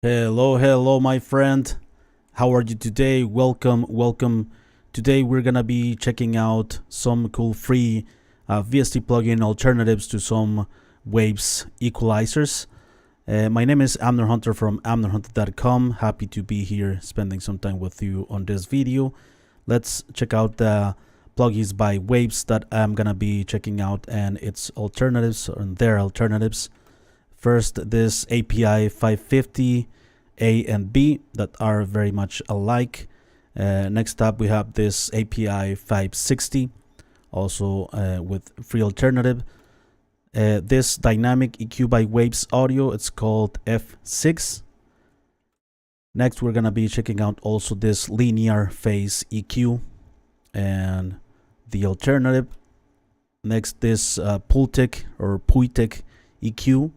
Hello, my friend. How are you today? Welcome. Today we're gonna be checking out some cool free VST plugin alternatives to some Waves equalizers. My name is Amner Hunter from amnerhunter.com. Happy to be here spending some time with you on this video. Let's check out the plugins by Waves that I'm gonna be checking out and its alternatives and their alternatives. First, this API 550 A and B that are very much alike. Next up, we have this API 560, also with free alternative. This dynamic EQ by Waves Audio, it's called F6. Next, we're gonna be checking out also this linear phase EQ and the alternative. Next, this Puitec or Puitec EQ.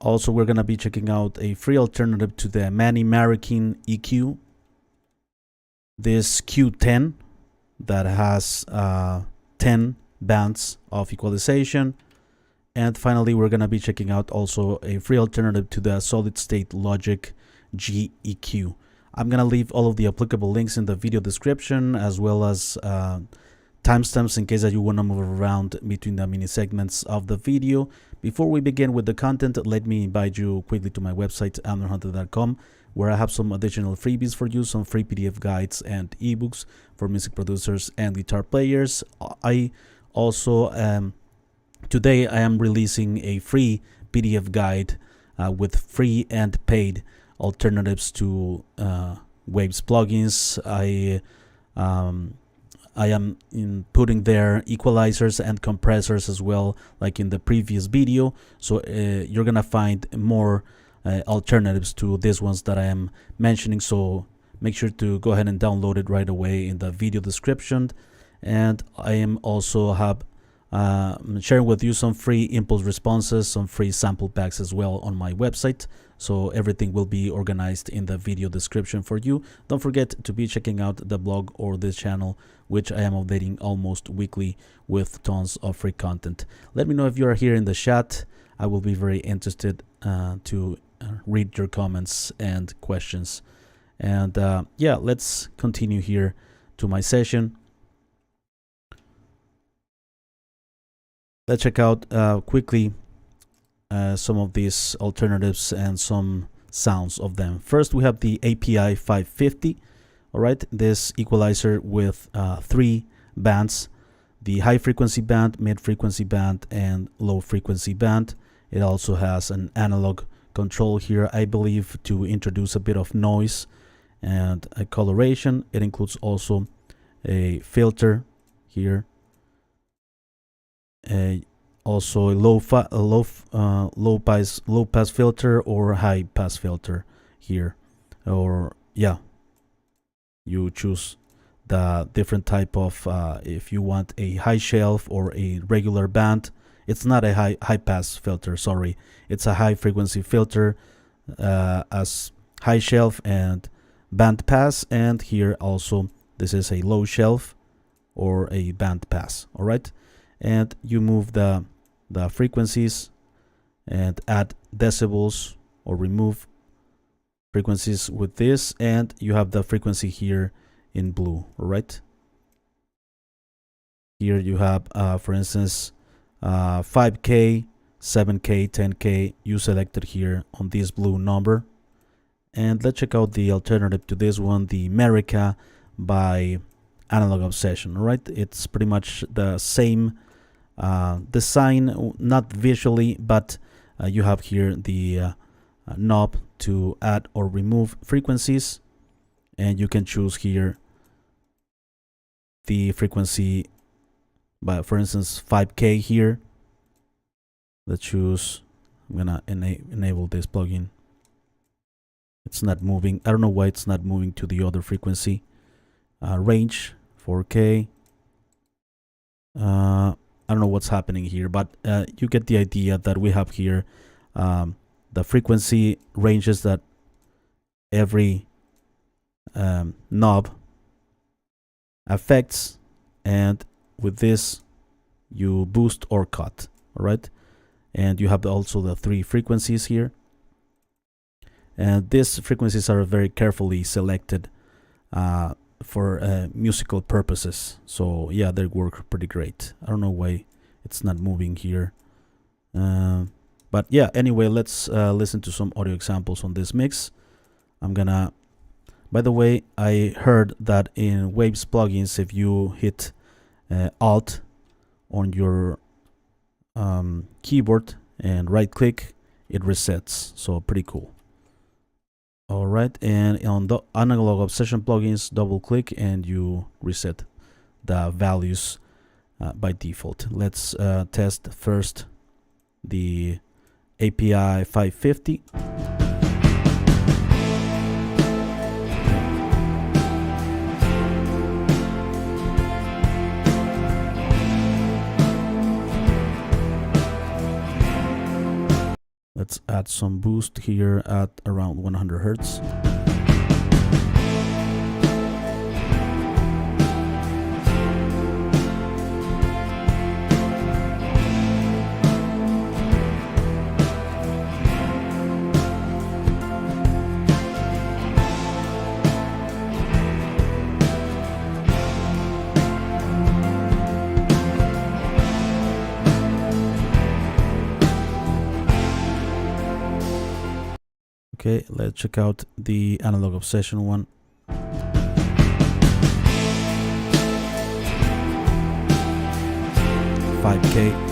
Also, we're going to be checking out a free alternative to the Manny Marroquin EQ. This Q10 that has 10 bands of equalization. And finally, we're going to be checking out also a free alternative to the solid state logic G-EQ. I'm going to leave all of the applicable links in the video description, as well as timestamps in case that you want to move around between the mini segments of the video. Before we begin with the content, let me invite you quickly to my website, amnerhunter.com, where I have some additional freebies for you, some free PDF guides and ebooks for music producers and guitar players. I also, today I am releasing a free PDF guide with free and paid alternatives to Waves plugins. I am putting there equalizers and compressors as well, like in the previous video. So you're gonna find more alternatives to these ones that I am mentioning. So make sure to go ahead and download it right away in the video description. And I am also sharing with you some free impulse responses, some free sample packs as well on my website. So everything will be organized in the video description for you. Don't forget to be checking out the blog or this channel, which I am updating almost weekly with tons of free content. Let me know if you are here in the chat. I will be very interested to read your comments and questions. And yeah, let's continue here to my session. Let's check out quickly some of these alternatives and some sounds of them. First, we have the API 550. All right, this equalizer with 3 bands: the high frequency band, mid frequency band, and low frequency band. It also has an analog control here, I believe, to introduce a bit of noise and a coloration. It includes also a filter here. Also a low pass filter or high pass filter here, or yeah, you choose the different type of if you want a high shelf or a regular band. It's not a high pass filter, sorry, it's a high frequency filter as high shelf and band pass. And here also this is a low shelf or a band pass. All right, and you move the frequencies and add decibels or remove frequencies with this, and you have the frequency here in blue. All right, here you have for instance 5K, 7K, 10K. You selected here on this blue number. And let's check out the alternative to this one, the Marroquin by Analog Obsession. All right, it's pretty much the same design, not visually, but you have here the knob to add or remove frequencies, and you can choose here the frequency by, for instance, 5K here. Let's choose, I'm gonna enable this plugin. It's not moving. I don't know why it's not moving to the other frequency range. 4K. I don't know what's happening here, but you get the idea that we have here the frequency ranges that every knob affects, and with this you boost or cut. All right, and you have also the 3 frequencies here. And these frequencies are very carefully selected for musical purposes. So yeah, they work pretty great. I don't know why it's not moving here. But yeah, anyway, let's listen to some audio examples on this mix. I'm gonna, by the way, I heard that in Waves plugins, if you hit Alt on your keyboard and right click, it resets. So pretty cool. All right, and on the analog obsession plugins, double click and you reset the values by default. Let's test first the API 550. Let's add some boost here at around 100 Hertz. Okay, let's check out the analog obsession one. $5K.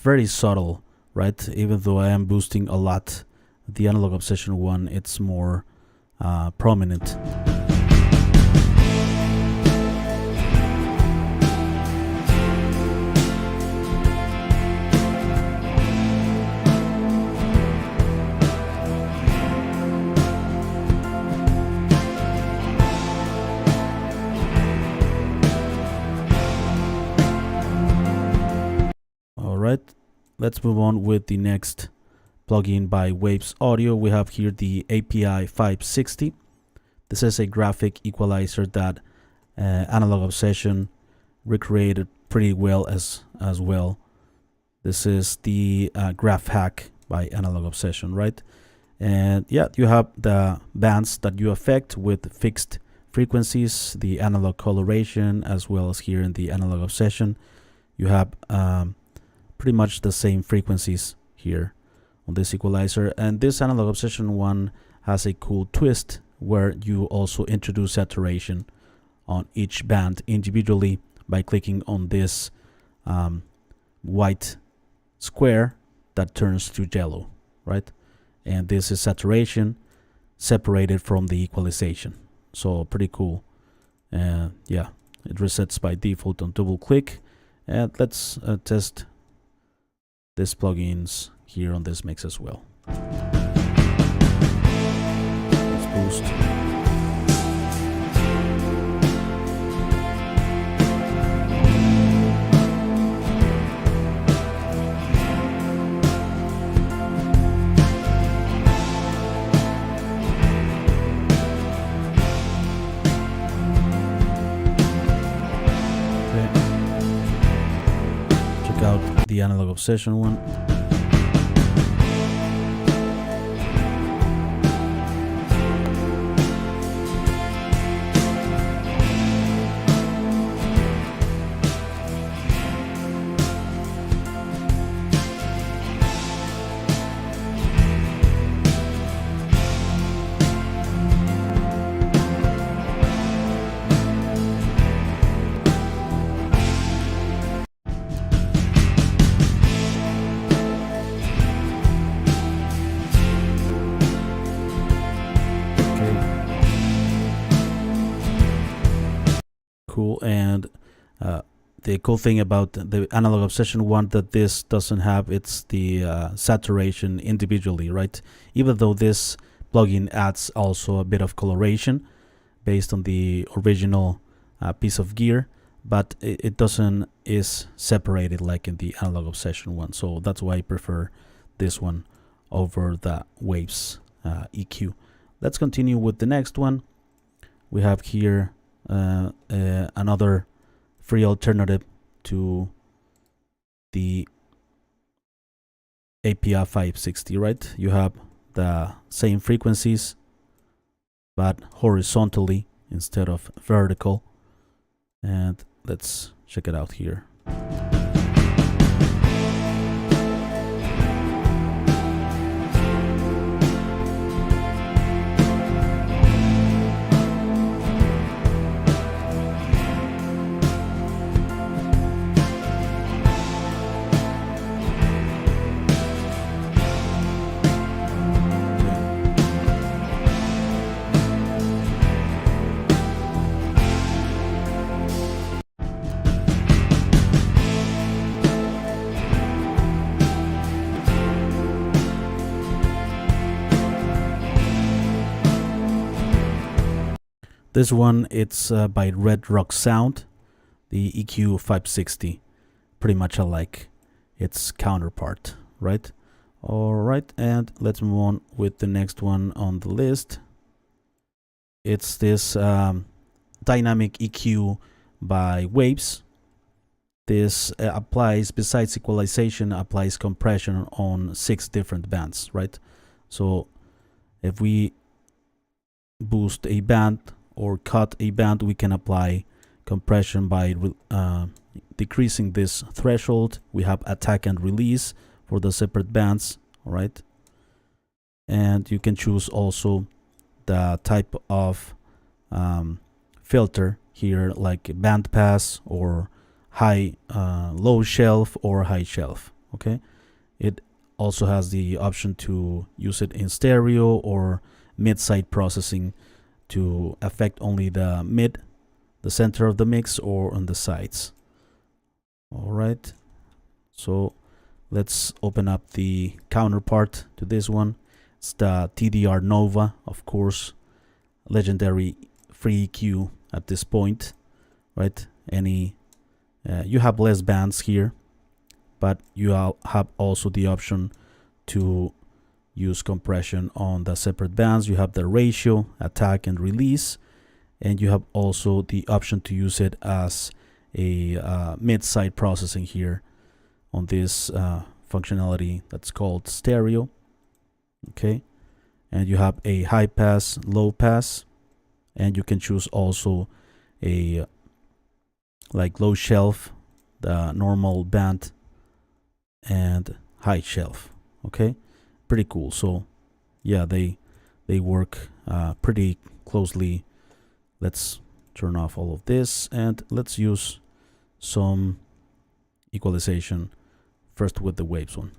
Very subtle, right? Even though I am boosting a lot, the analog obsession one, it's more prominent. All right. Let's move on with the next plugin by Waves Audio. We have here the API 560. This is a graphic equalizer that Analog Obsession recreated pretty well as well. This is the graph hack by Analog Obsession, right? And yeah, you have the bands that you affect with fixed frequencies, the analog coloration, as well as here in the Analog Obsession. You have pretty much the same frequencies here on this equalizer, and this Analog Obsession one has a cool twist where you also introduce saturation on each band individually by clicking on this white square that turns to yellow, right? And this is saturation separated from the equalization. So pretty cool. And yeah, it resets by default on double click. And let's test these plugins here on this mix as well. Let's boost. The Analog Obsession one. Cool. And the cool thing about the analog obsession one that this doesn't have, it's the saturation individually, right? Even though this plugin adds also a bit of coloration based on the original piece of gear, but it doesn't is separated like in the analog obsession one. So that's why I prefer this one over the Waves EQ. Let's continue with the next one. We have here another free alternative to the API 560, right? You have the same frequencies but horizontally instead of vertical, and let's check it out here. This one, it's by Red Rock Sound, the EQ 560, pretty much alike its counterpart, right? All right, and let's move on with the next one on the list. It's this dynamic EQ by Waves. This applies, besides equalization, applies compression on 6 different bands, right? So if we boost a band or cut a band, we can apply compression by decreasing this threshold. We have attack and release for the separate bands, all right? And you can choose also the type of filter here, like band pass or high, low shelf or high shelf, okay? It also has the option to use it in stereo or mid-side processing to affect only the mid, the center of the mix, or on the sides. All right, so let's open up the counterpart to this one. It's the TDR Nova, of course, legendary free EQ at this point, right? You have less bands here, but you have also the option to use compression on the separate bands. You have the ratio, attack and release, and you have also the option to use it as a mid-side processing here on this functionality that's called stereo, okay? And you have a high pass, low pass, and you can choose also a like low shelf, the normal band, and high shelf, okay? Pretty cool. So yeah, they work pretty closely. Let's turn off all of this and let's use some equalization first with the Waves one.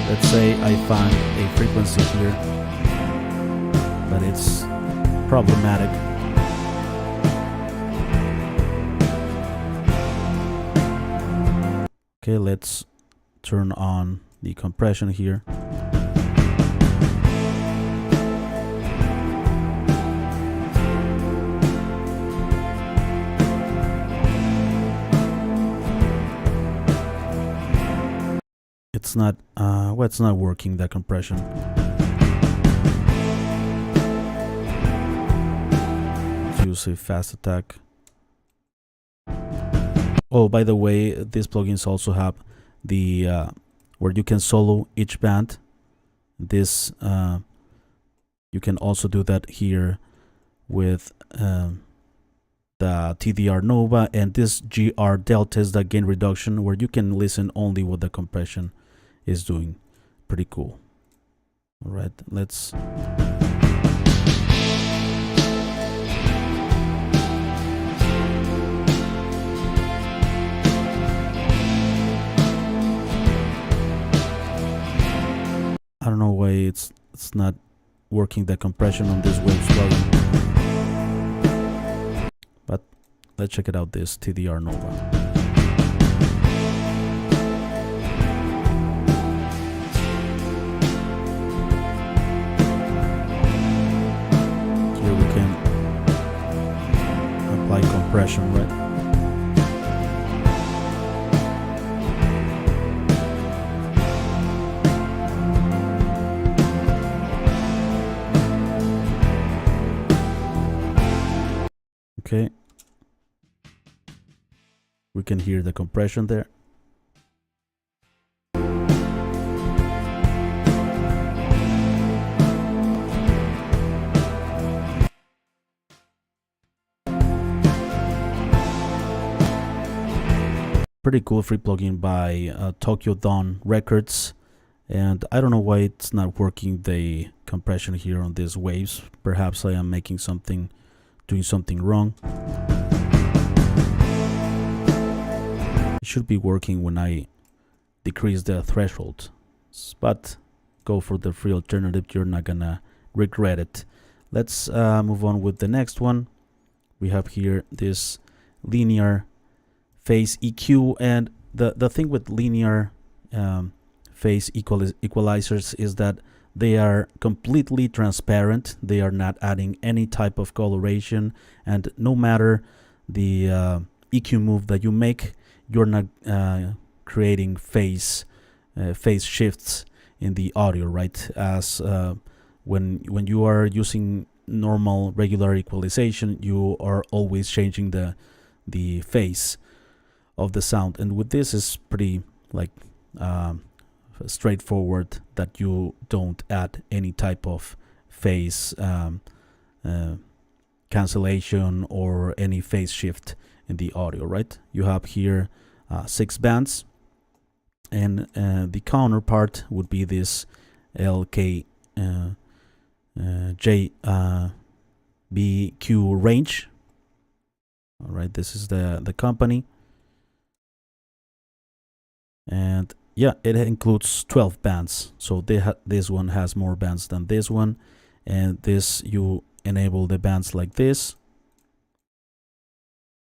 Let's say I find a frequency here, but it's problematic. Okay, let's turn on the compression here. It's not it's not working, the compression. Let's use a fast attack. Oh, by the way, these plugins also have the where you can solo each band. This you can also do that here with the TDR Nova, and this GR Delta is the gain reduction, where you can listen only what the compression is doing. Pretty cool. All right, let's I don't know why it's not working the compression on this waves plugin. But let's check it out, this TDR Nova. Here we can apply compression, right? Okay, we can hear the compression there. Pretty cool free plugin by Tokyo Dawn Records, and I don't know why it's not working the compression here on these waves. Perhaps I am making something, doing something wrong. It should be working when I decrease the threshold, but go for the free alternative, you're not gonna regret it. Let's move on with the next one. We have here this linear phase EQ, and the thing with linear phase equalizers is that they are completely transparent. They are not adding any type of coloration, and no matter the EQ move that you make, you're not creating phase shifts in the audio, right? As when you are using normal regular equalization, you are always changing the phase of the sound, and with this is pretty like straightforward, that you don't add any type of phase cancellation or any phase shift in the audio, right? You have here 6 bands, and the counterpart would be this LK J-BQ range. All right, this is the company. And yeah, it includes 12 bands, so this one has more bands than this one, and this, you enable the bands like this,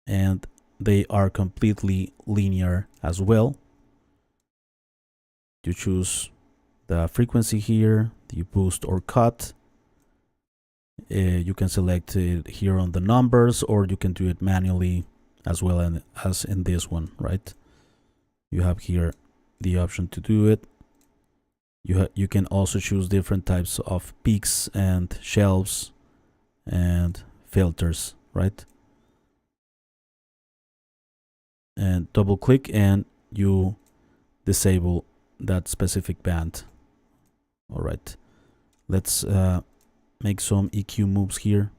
and they are completely linear as well. You choose the frequency here, the boost or cut. You can select it here on the numbers, or you can do it manually as well as in this one, right? You have here the option to do it. You can also choose different types of peaks and shelves and filters, right? And double click and you disable that specific band. All right, let's make some EQ moves here.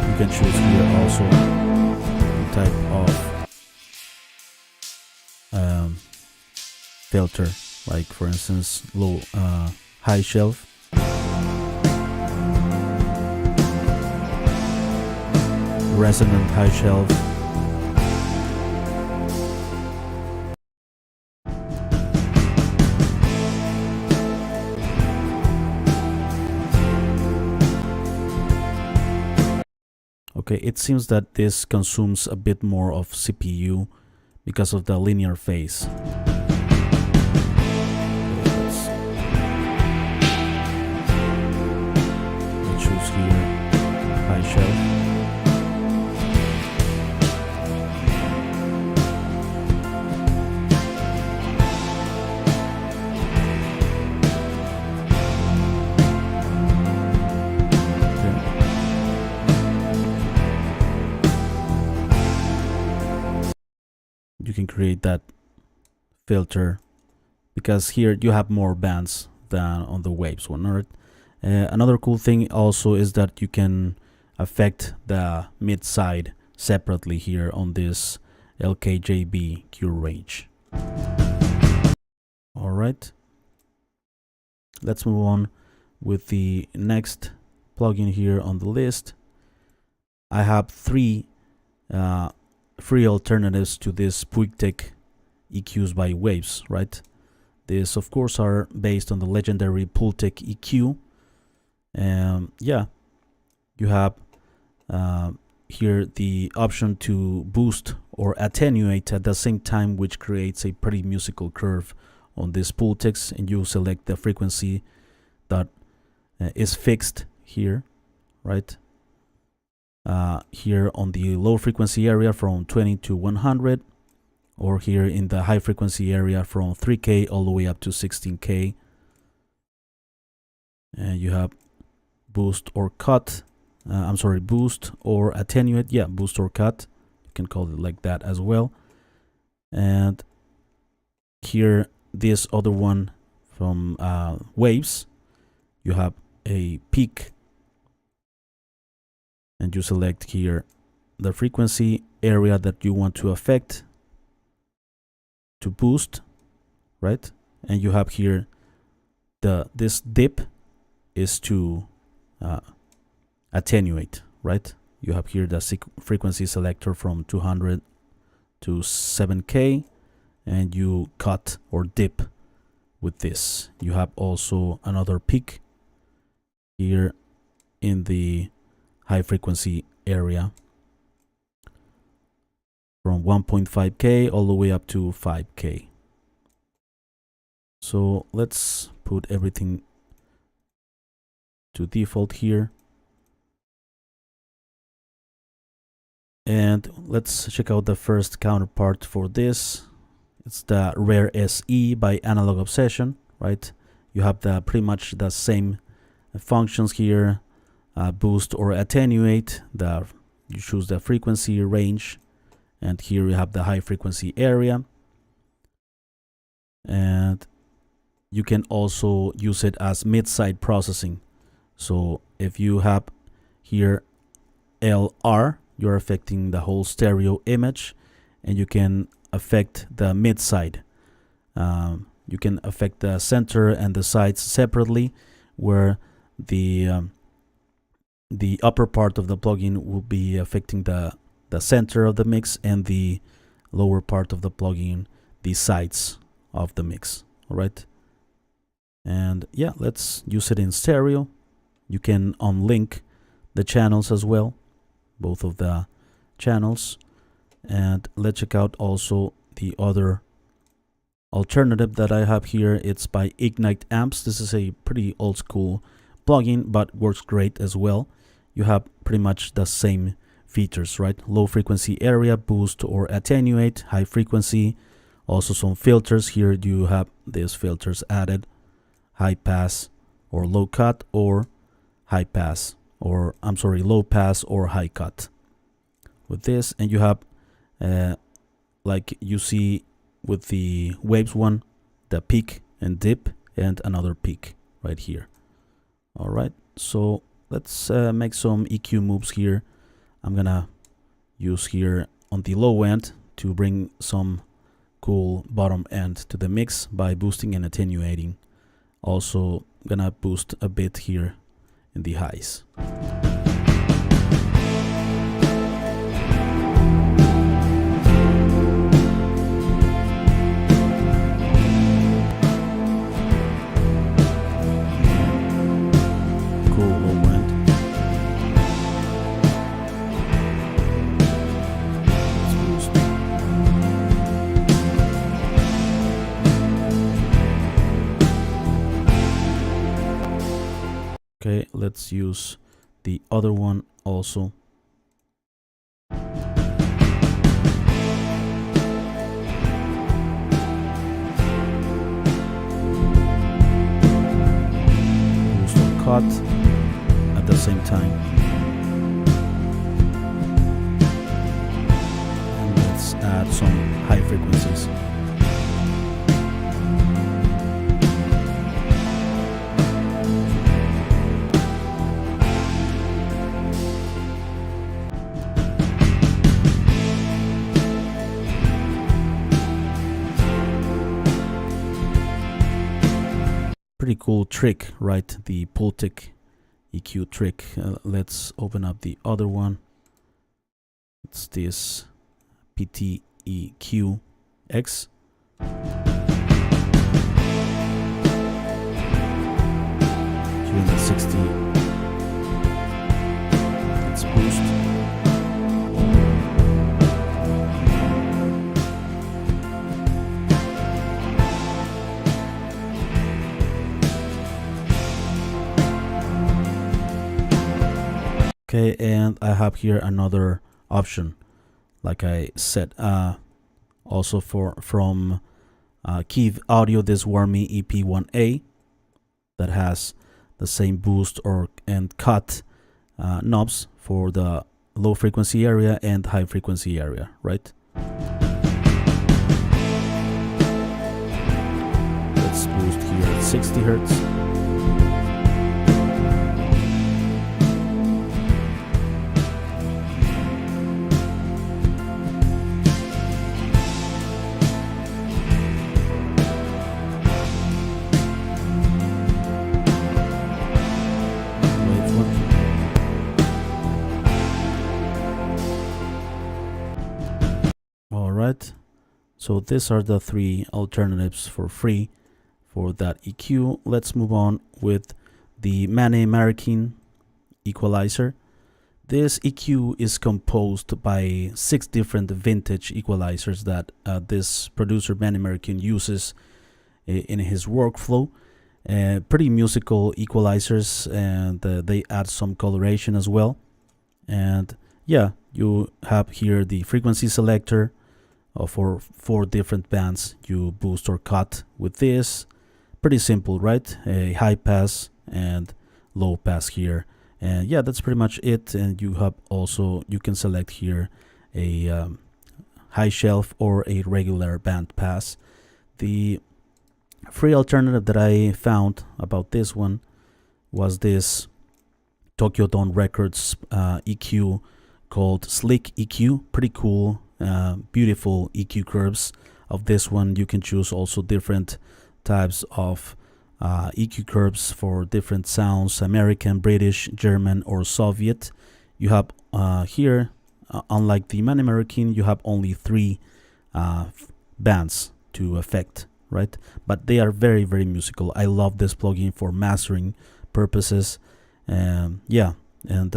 You can choose here also the type of filter, like for instance low high shelf, resonant high shelf, okay. It seems that this consumes a bit more of CPU because of the linear phase. Let's choose here high shelf. You can create that filter because here you have more bands than on the waves one. Right? Another cool thing also is that you can affect the mid side separately here on this LKJBQ range. All right, let's move on with the next plugin here on the list. I have 3 free alternatives to this PuigTec EQs by Waves, right? These, of course, are based on the legendary Puitec EQ. Yeah, you have here the option to boost or attenuate at the same time, which creates a pretty musical curve on this Puitecs, and you select the frequency that is fixed here, right? Here on the low frequency area from 20 to 100, or here in the high frequency area from 3K all the way up to 16K. And you have boost or cut. Boost or attenuate. Yeah, boost or cut. You can call it like that as well. And here, this other one from Waves, you have a peak. And you select here the frequency area that you want to affect to boost, right? And you have here this dip is to attenuate, right? You have here the frequency selector from 200 to 7K, and you cut or dip with this. You have also another peak here in the high frequency area from 1.5K all the way up to 5K. So let's put everything to default here. And let's check out the first counterpart for this. It's the Rare SE by Analog Obsession, right? You have the pretty much the same functions here. Boost or attenuate. You choose the frequency range, and here you have the high frequency area. And you can also use it as mid-side processing. So if you have here LR, you're affecting the whole stereo image, and you can affect the mid-side. You can affect the center and the sides separately, where the upper part of the plugin will be affecting the center of the mix, and the lower part of the plugin the sides of the mix. All right. And yeah, let's use it in stereo. You can unlink the channels as well, both of the channels. And let's check out also the other alternative that I have here. It's by Ignite Amps. This is a pretty old school plugin, but works great as well. You have pretty much the same features, right? Low frequency area, boost or attenuate, high frequency, also some filters. Here you have these filters added, high pass or low cut, or high pass, or low pass or high cut with this. And you have like you see with the Waves one, the peak and dip, and another peak right here. All right, so let's make some EQ moves here. I'm gonna use here on the low end to bring some cool bottom end to the mix by boosting and attenuating. Also gonna boost a bit here in the highs. Okay, let's use the other one also. Boost or cut at the same time. And let's add some high frequencies. Pretty cool trick, right? The Puitec EQ trick. Let's open up the other one. It's this PuigTec EQs. 60. Let's boost. Okay, and I have here another option, like I said, also from Kiev Audio, this Warmy EP1A that has the same boost and cut knobs for the low frequency area and high frequency area, right? Let's boost here at 60 Hertz. Alright, so these are the three alternatives for free for that EQ. Let's move on with the Manny Marroquin Equalizer. This EQ is composed by 6 different vintage equalizers that this producer Manny Marroquin uses in his workflow. Pretty musical equalizers, and they add some coloration as well. And yeah, you have here the frequency selector for 4 different bands. You boost or cut with this. Pretty simple, right? A high pass and low pass here, and yeah, that's pretty much it. And you have also, you can select here a high shelf or a regular band pass. The free alternative that I found about this one was this Tokyo Tone Records EQ called Slick EQ. Pretty cool, beautiful EQ curves of this one. You can choose also different types of EQ curves for different sounds: American, British, German, or Soviet. You have here, unlike the Manny Marroquin, you have only 3 bands to affect, right? But they are very, very musical. I love this plugin for mastering purposes. Yeah, and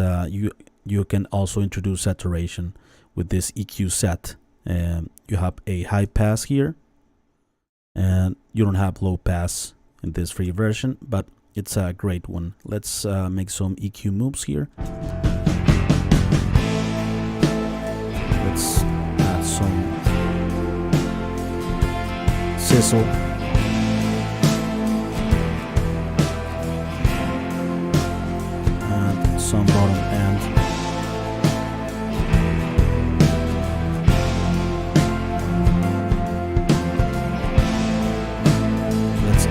you can also introduce saturation with this EQ set. You have a high pass here, and you don't have low pass in this free version, but it's a great one. Let's make some EQ moves here. Let's add some sizzle. And some bottom end.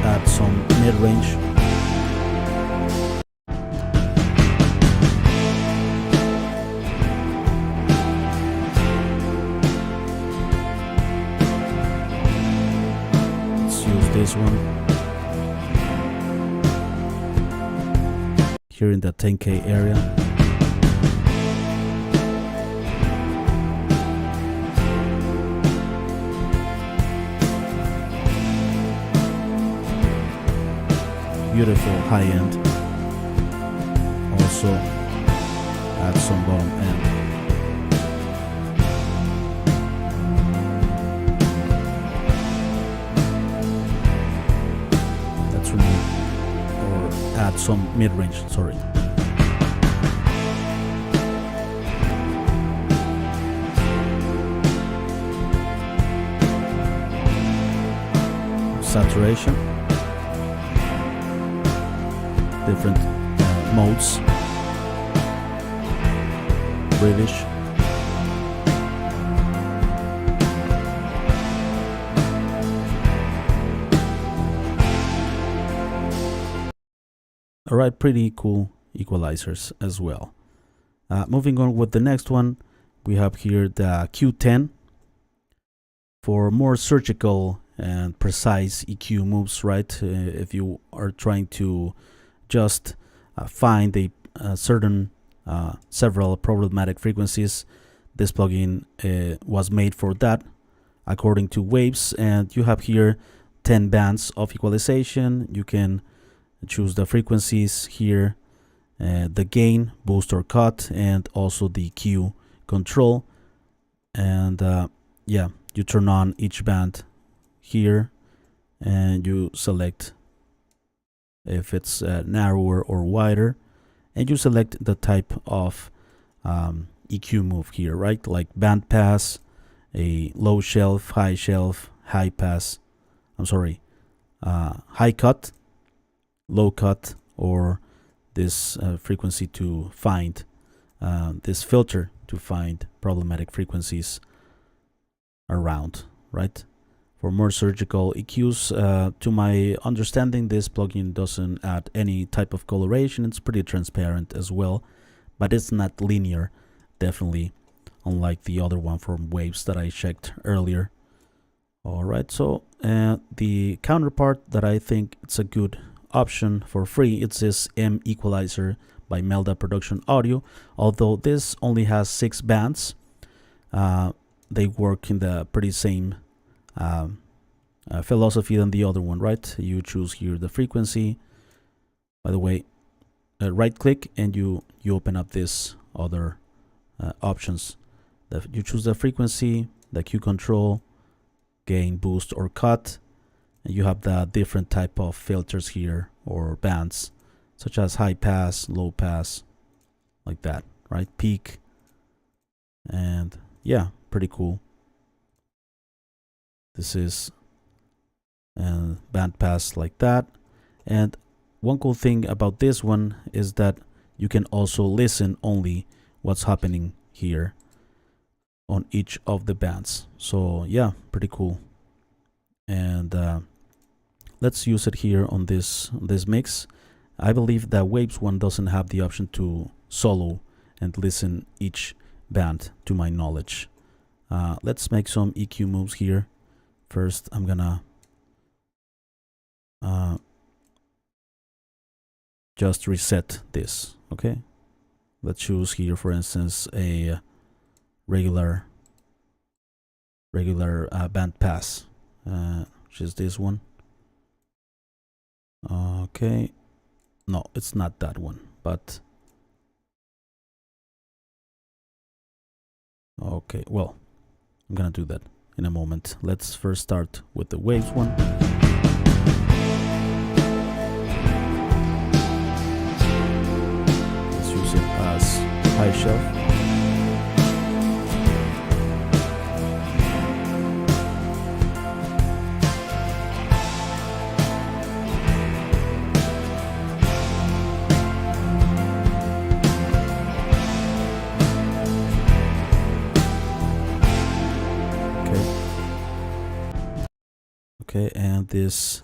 Add some mid-range. Let's use this one here in the 10K area. Beautiful high end. Also add some bottom end. That's remove or add some mid-range, sorry. Saturation. Different modes. British. Alright, pretty cool equalizers as well. Moving on with the next one, we have here the Q10 for more surgical and precise EQ moves, right? If you are trying to just find a certain several problematic frequencies, This plugin was made for that, according to Waves. And you have here 10 bands of equalization. You can choose the frequencies here, the gain, boost or cut, and also the Q control. And yeah, you turn on each band here and you select if it's narrower or wider, and you select the type of EQ move here, right? Like band pass, a low shelf, high pass, high cut, low cut, or this frequency to find this filter to find problematic frequencies around, right? For more surgical EQs, to my understanding, this plugin doesn't add any type of coloration. It's pretty transparent as well, but it's not linear, definitely, unlike the other one from Waves that I checked earlier. All right, so the counterpart that I think it's a good option for free, it's this M Equalizer by Melda Production Audio. Although this only has 6 bands, they work in the pretty same philosophy than the other one, right? You choose here the frequency. By the way, right click and you open up this other options. You choose the frequency, the Q control, gain, boost or cut, and you have the different type of filters here or bands, such as high pass, low pass, like that, right? Peak, and yeah, pretty cool. This is band pass like that. And one cool thing about this one is that you can also listen only what's happening here on each of the bands. So yeah, pretty cool. And let's use it here on this mix. I believe that Waves one doesn't have the option to solo and listen each band, to my knowledge. Let's make some EQ moves here. First, I'm gonna just reset this. Okay, let's choose here, for instance, a regular band pass, which is this one. Okay, no, it's not that one, but okay, well, I'm gonna do that in a moment. Let's first start with the Waves one. Let's use it as high shelf. Okay, and this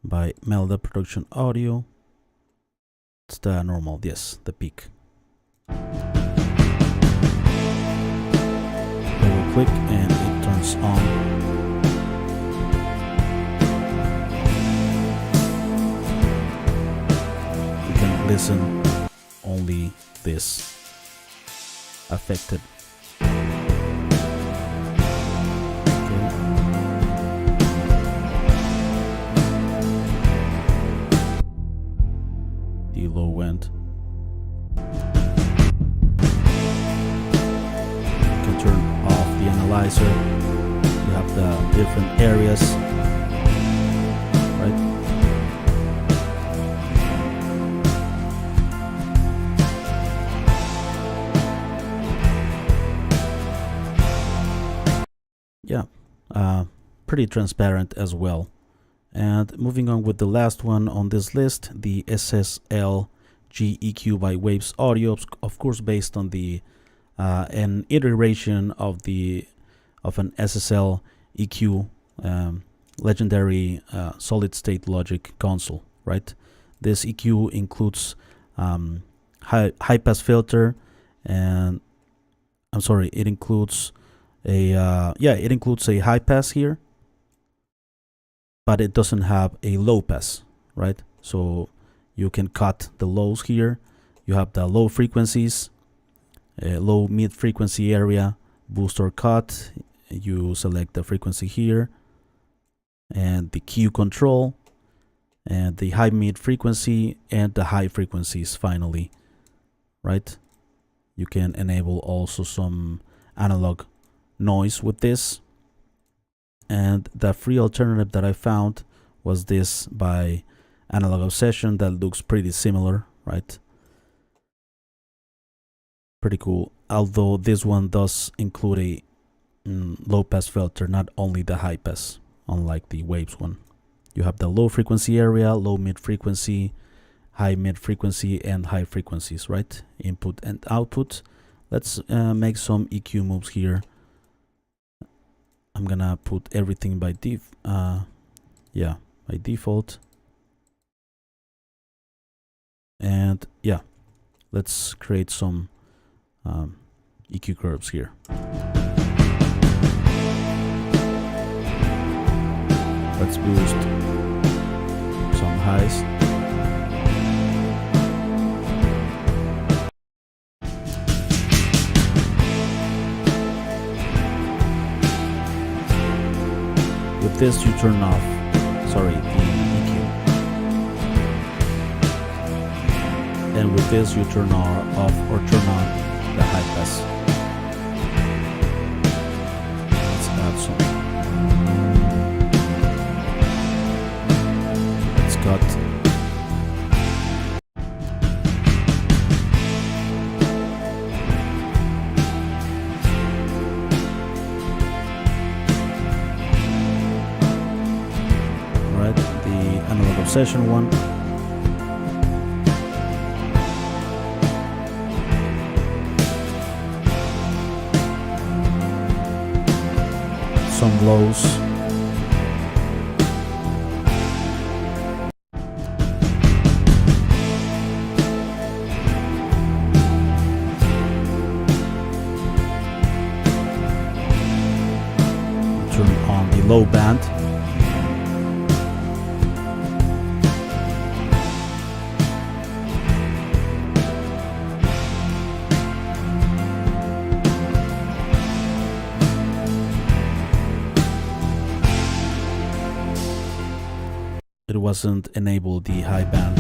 by Melda Production Audio. It's the normal, yes, the peak. Double click and it turns on. You can listen only this affected. Low end. You can turn off the analyzer. You have the different areas, right? Yeah, pretty transparent as well. And moving on with the last one on this list, the SSL G-EQ by Waves Audio, of course based on the an iteration of an SSL EQ legendary solid state logic console, right? This EQ includes high pass filter, and I'm sorry, it includes a it includes a high pass here, but it doesn't have a low pass, right? So you can cut the lows here. You have the low frequencies, low mid frequency area, boost or cut. You select the frequency here, and the Q control, and the high mid frequency, and the high frequencies finally, right? You can enable also some analog noise with this. And the free alternative that I found was this by Analog Obsession that looks pretty similar, right? Pretty cool. Although this one does include a low pass filter, not only the high pass, unlike the Waves one. You have the low frequency area, low mid frequency, high mid frequency, and high frequencies, right? Input and output. Let's make some EQ moves here. I'm gonna put everything by by default. And yeah, let's create some EQ curves here. Let's boost some highs. With this, you turn off, the EQ. And with this, you turn off or turn on the high pass. Let's add some. Let's cut. Analog Obsession one. Some lows. Turn on the low band. It wasn't enabled the high band.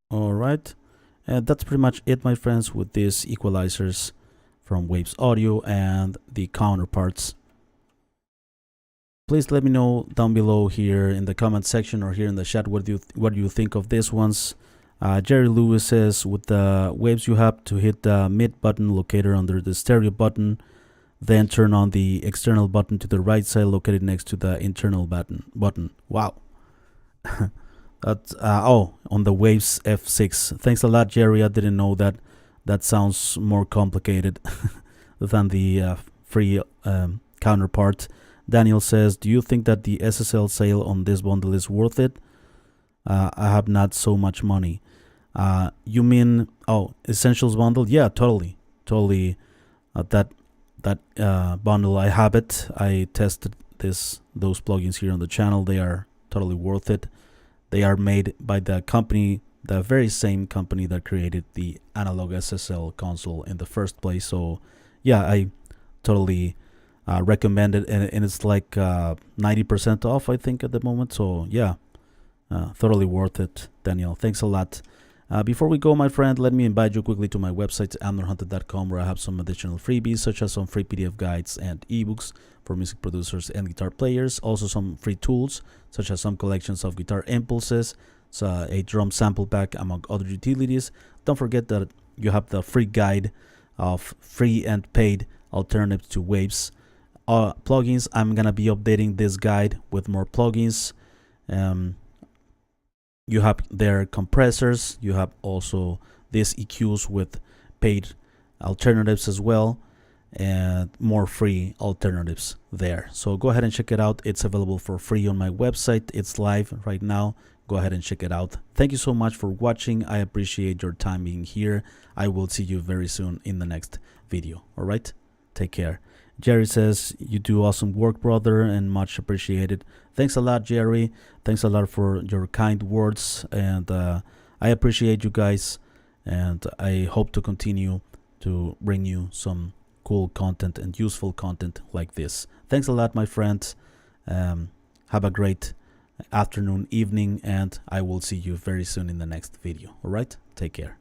All right, and that's pretty much it, my friends, with these equalizers from Waves Audio and the counterparts. Please let me know down below here in the comment section or here in the chat what do you think of these ones. Jerry Lewis says with the Waves you have to hit the mid button located under the stereo button, then turn on the external button to the right side located next to the internal button. Wow. That's on the Waves F6. Thanks a lot, Jerry. I didn't know that. That sounds more complicated than the free counterpart. Daniel says, do you think that the SSL sale on this bundle is worth it? I have not so much money. You mean, Essentials bundle? Yeah, totally. That bundle, I have it. I tested those plugins here on the channel. They are totally worth it. They are made by the company, the very same company that created the analog SSL console in the first place. So yeah, I totally recommend it, and it's like 90% off, I think, at the moment. So yeah, totally worth it, Daniel. Thanks a lot. Before we go, my friend, let me invite you quickly to my website, amnorhunted.com, where I have some additional freebies, such as some free PDF guides and ebooks for music producers and guitar players. Also some free tools, such as some collections of guitar impulses, a drum sample pack, among other utilities. Don't forget that you have the free guide of free and paid alternatives to Waves plugins. I'm gonna be updating this guide with more plugins. You have their compressors. You have also these EQs with paid alternatives as well, and more free alternatives there. So go ahead and check it out. It's available for free on my website. It's live right now. Go ahead and check it out. Thank you so much for watching. I appreciate your time being here. I will see you very soon in the next video. All right, take care. Jerry says, you do awesome work, brother, and much appreciated. Thanks a lot, Jerry. Thanks a lot for your kind words, and I appreciate you guys, and I hope to continue to bring you some cool content and useful content like this. Thanks a lot, my friends. Have a great afternoon, evening, and I will see you very soon in the next video. All right? Take care.